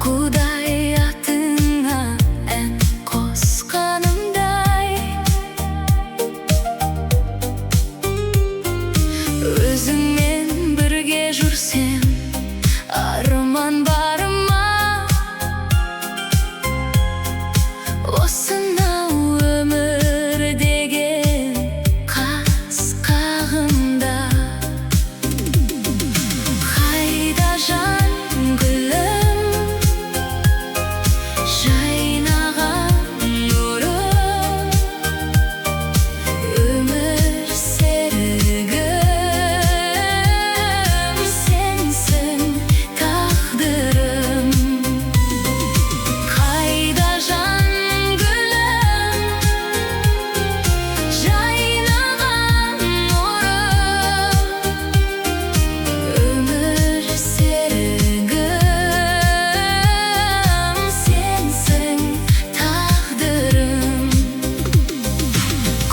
Құдай атыңа ән қосқанымдай, өзіңмен бірге жүрсем арман барыма. Осынау өмір деген қас қағымда, қайда жан гүлім, жайнаған нұрым, өмір серігім, сенсің тағдырым. Қайда жан гүлім, жайнаған нұрым, өмір серігім, сенсің тағдырым.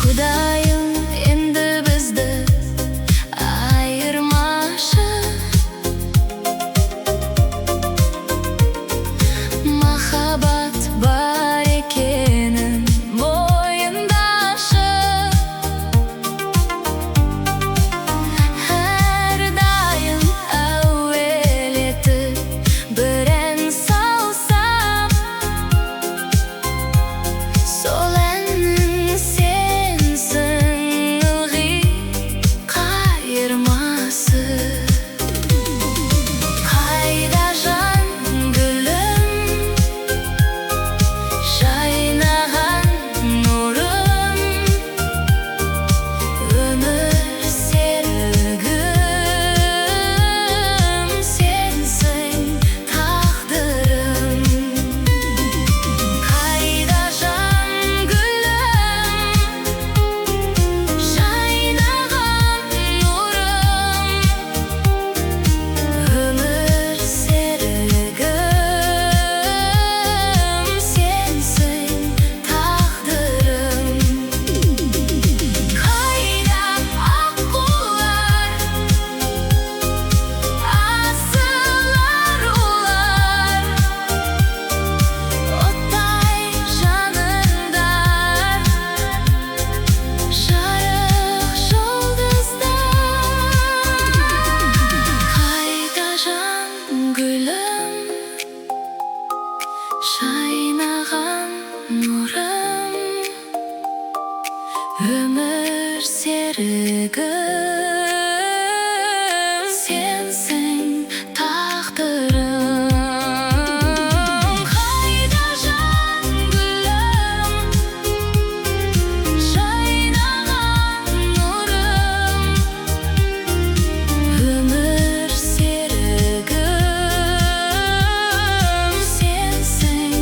Құдайым енді бізді айырмашы, махаббат бар екенін мойындашы. Әрдайым әуелетіп бір ән салсам, сол әннің сенсің ылғи қайырмасы. Қайда жан гүлім, жайнаған нұрым, өмір серігім, сенсің тағдырым. Қайда жан гүлім, жайнаған нұрым, өмір серігім, сенсің тағдырым. Қайда аққулар, асыл арулар, оттай жанымдар, жарық жұлдыздар. Қайда жан гүлім, жайнаған нұрым, өмір серігім, сенсің тағдырым. Қайда жан гүлім, жайнаған нұрым, өмір серігім, сенсің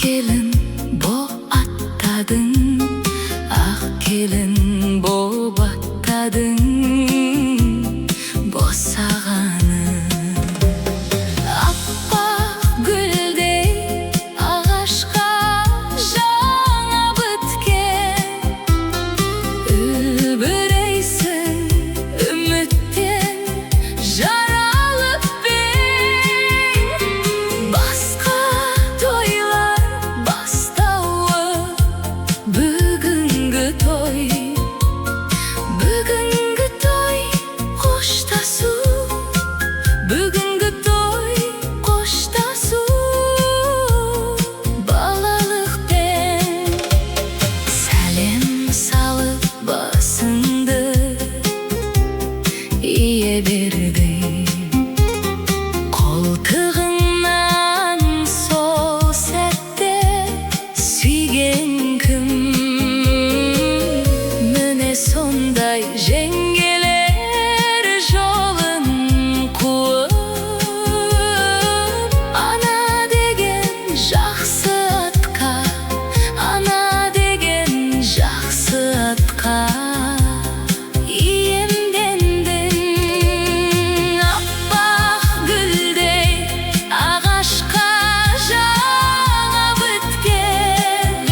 kelin bo attadın, ak kelin bo battadın, bosağanı. Appak güldey ağaçka жаңа bitken, ülbüreysin ümitten jaralıp ben. Baska toylar bastağı, bugünkü toy, bugünkü toy koştasu, bugünkü toy koştasu. Balalıkten salem salıp basındı, iye berdi koltuğundan. Sol sette suygen kim, mine sonday jengeler jolun kuup. Ana degen жақсы atqa, ana degen жақсы atqa iyemdendin. Appak güldey ağaçka жаңа bitken,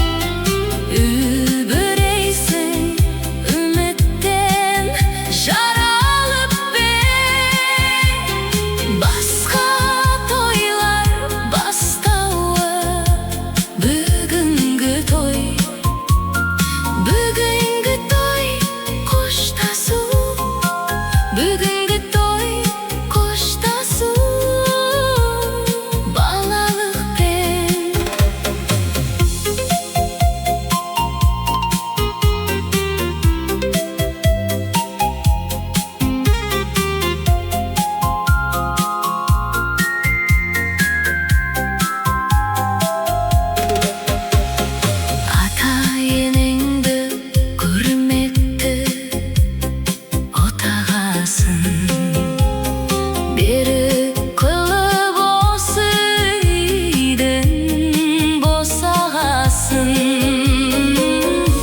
ülbüreysin ümitten jaralıp ben. Baska toylar bastağı, bugünkü toy, bugünkü toy koştasu, bugünkü toy koştasu. Balalıkten ata enеңді көрмекті отағасың, бері қылып осы үйден босағасың.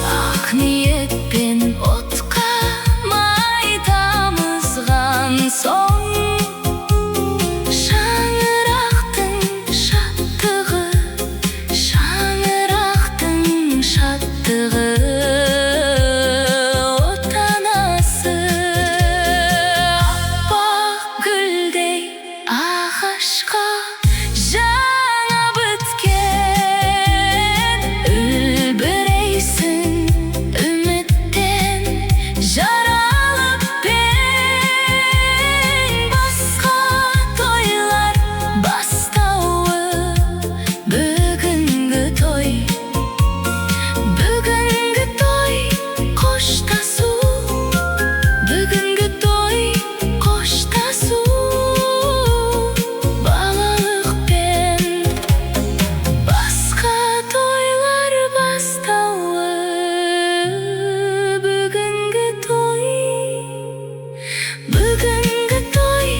Ақ ниетпен отқа май тамызған соң, шаңырақтың шаттығы, шаңырақтың шаттығы отанасы. Аппақ гүлдей ағашқа жаңа біткен, ülbüreysin ümiттен жаралып ben. Басқа тойлар бастауы, бүгінгі той, bugünkü toy koştasu, bugünkü toy koştasu. Balalıkten baska toylar bastağı, bugünkü toy, bugünkü toy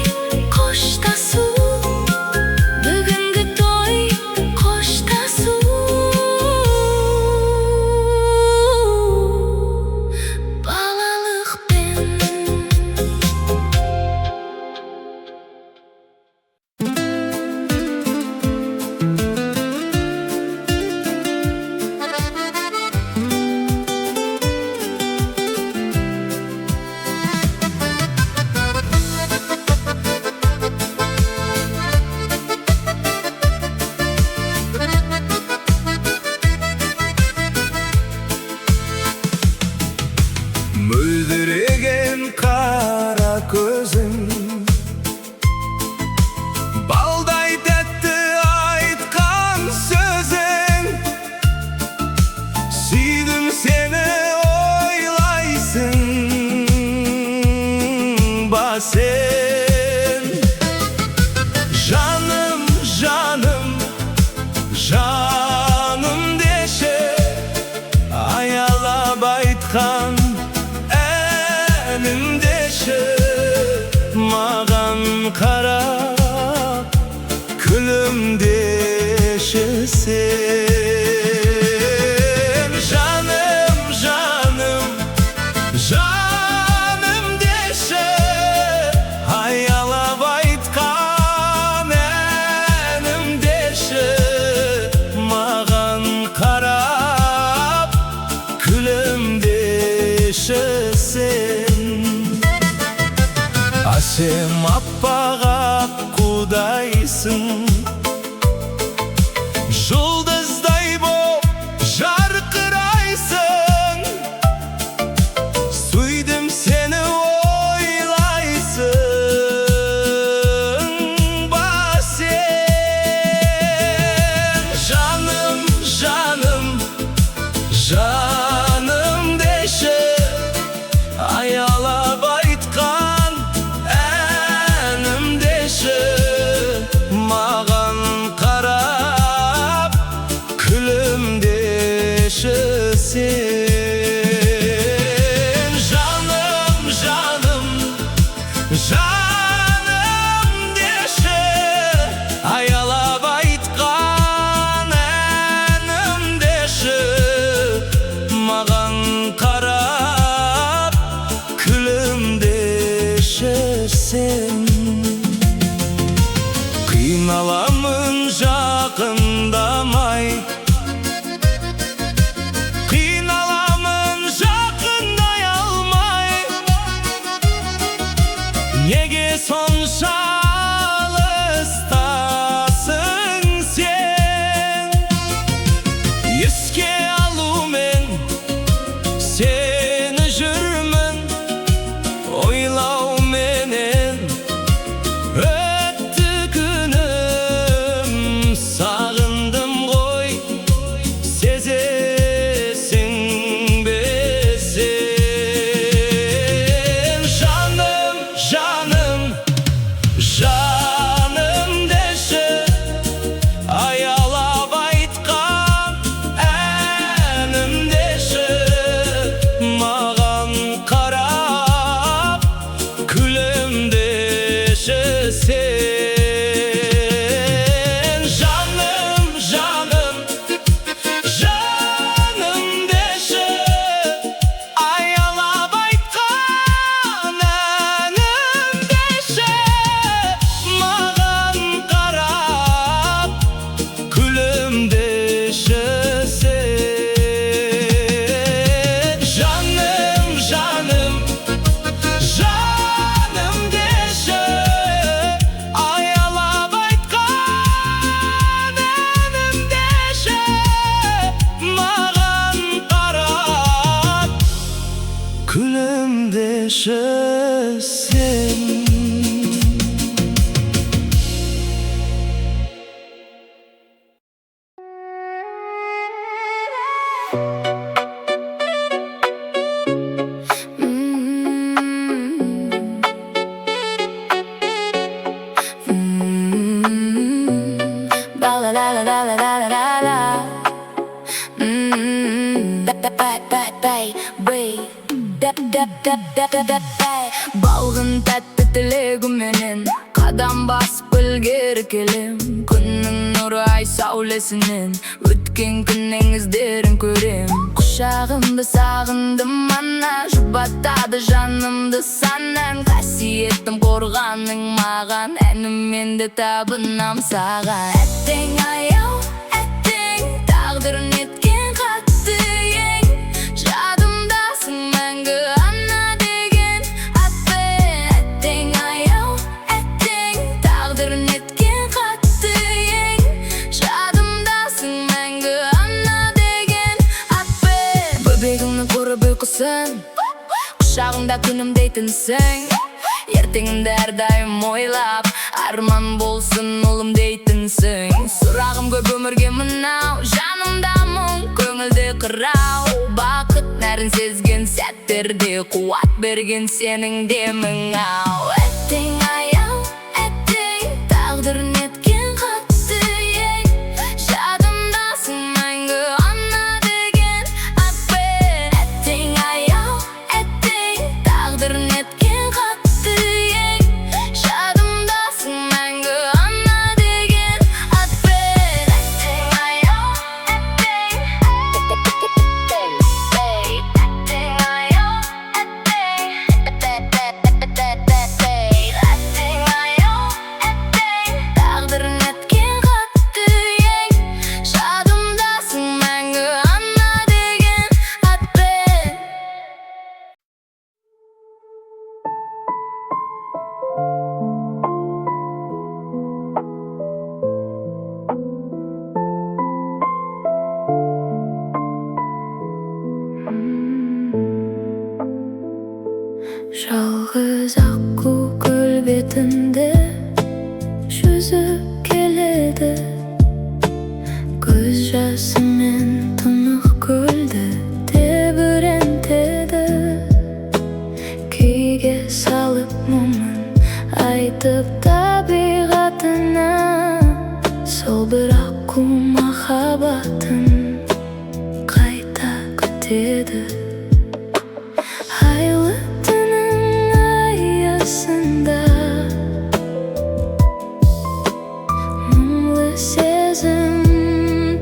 koştasu, bugünkü toy koştasu. Balalıkten мөлдіреген қара көзің, балдай тәтті айтқан сөзің. Сүйдім сені ойлайсың ба сен? Жаным, жаным, жаным деші, аялап айтқан әнім деші. Маған қарап күлімдеші сен. Sen appağa kudaysın, Жұлдыздай боп жарқырайсың. Сүйдім сені ойлайсың ба сен? Жаным, жаным, жаным деші, аялап айтқан әнім деші. Маған қарап күлімдеші сен. Жаным, жаным, жаным деші, аялап айтқан әнім деші. Маған қарап күлімдеші сен. Қиналамын жақындамай, қиналамын жақындай алмай. Неге сонша алыстасың сен? Еске алумен сені жүрмін, ойлауменен өтті күнім. Сағындым ғой, сезесің бе сен? Жаным, жаным, жаным деші, аялап айтқан әнім деші. Маған қарап күлімдеші сен. Жаным, жаным, жаным деші, аялап айтқан әнім деші. Маған қарап күлімдеші сен. Жаным, жаным, жаным деші, аялап айтқан әнім деші. Маған қарап күлімдеші сен. La la la la la la la la la. Балғын тәтті тілегіменен қадам басып ілгері келем. Күннің нұры ай сәулесінен өткен күннің іздерін көрем. Құшағымды сағындым ана, жұбатады жанымды санан. Қасиеттім қорғаның маған, әніммен де табынам саған. Әттең аяу, әттең тағдыр неткен қатты ең. Жадымдасың мәңгі ана деген атпен. Әттең аяу, әттең тағдыр неткен қатты ең. Жадымдасың мәңгі ана деген атпен. Бөбегімнің көріп ұйқысын, құшағымда күнім дейтінсің. Ертеңімді әрдайым ойлап, арман болсын ұлым дейтінсің. Сұрағым көп өмірге мынау, жанымда мұң, көңілде қырау. Бақыт нәрін сезген сәттерде қуат берген сенің демің ау. Әттең аяу, әттең тағдыр неткен қатты ең. Жадымдасың мәңгі ана деген атпен. Әттең аяу, әттең тағдыр неткен қатты ең. Жадымдасың мәңгі ана деген атпен. Әттең аяу, әттең, әттең аяу, әттең, әттең Жалғыз аққу көл бетінде жүзіп келеді, көз жасымен тұнық көлді тебірентеді. Күйге салып мұңын айтып табиғатына, сол бір аққу махаббатын қайта күтеді. Айлы түннің аясында мұңлы сезім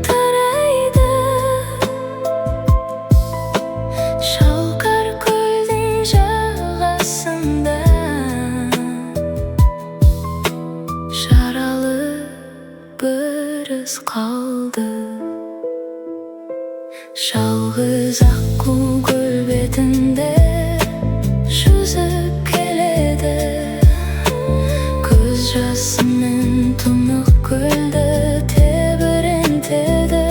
тарайды. Шалқар көлдің жағасында жаралы бір із қалды. Жалғыз аққу көл бетінде жүзіп келеді, көз жасымен тұнық көлді тебірентеді.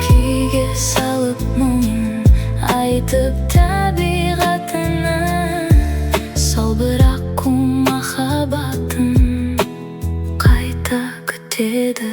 Күйге салып мұңын айтып табиғатына, сол бір аққу махаббатын қайта күтеді.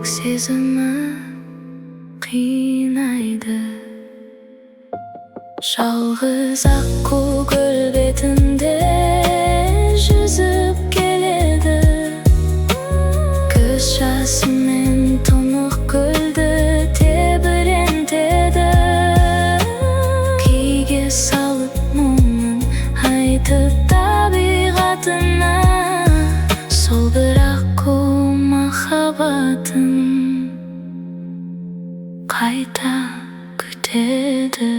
Сезімі қинайды. Жалғыз аққу көл бетінде жүзіп келеді, көз жасымен тұнық көлді тебірентеді. Күйге салып мұңын айтып табиғатына, сол бір аққу махаббатын қайта күтеді.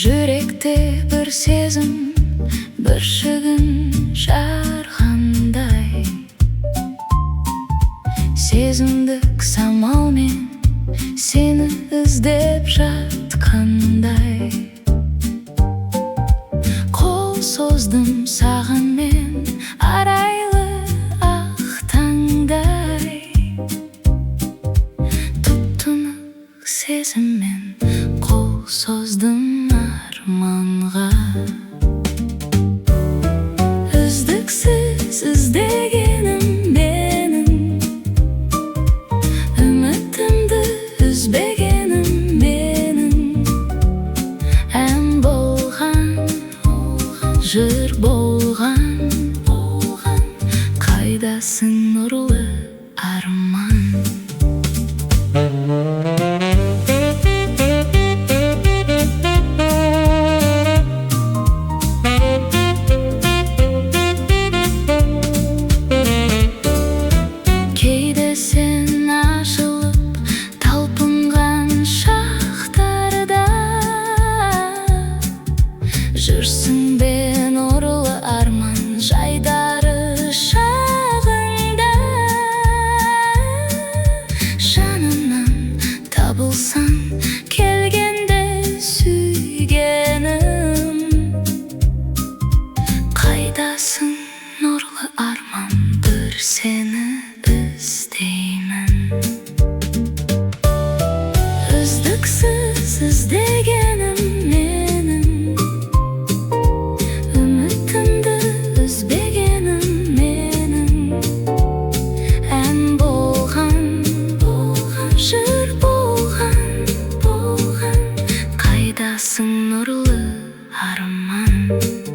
Жүректе бір сезім, бір шүгін жарғандай, сезімдік самалмен сені іздеп жатқандай. Қол создым саған мен арайлы ақ таңдай, тұп-тұнық сезіммен қол создым арманға. Үздіксіз іздегенім менің, үмітімді үзбегенім менің. Ән болған, жыр болған, қайдасың нұрлы арман. Жүрсің бе нұрлы арман жайдары шағында, жанымнан табылсаң келгенде сүйгенім. Қайдасың нұрлы арман, бір сені іздеймін. Үздіксіз іздегенім менің, үмітімді үзбегенім менің. Ән болған, zaman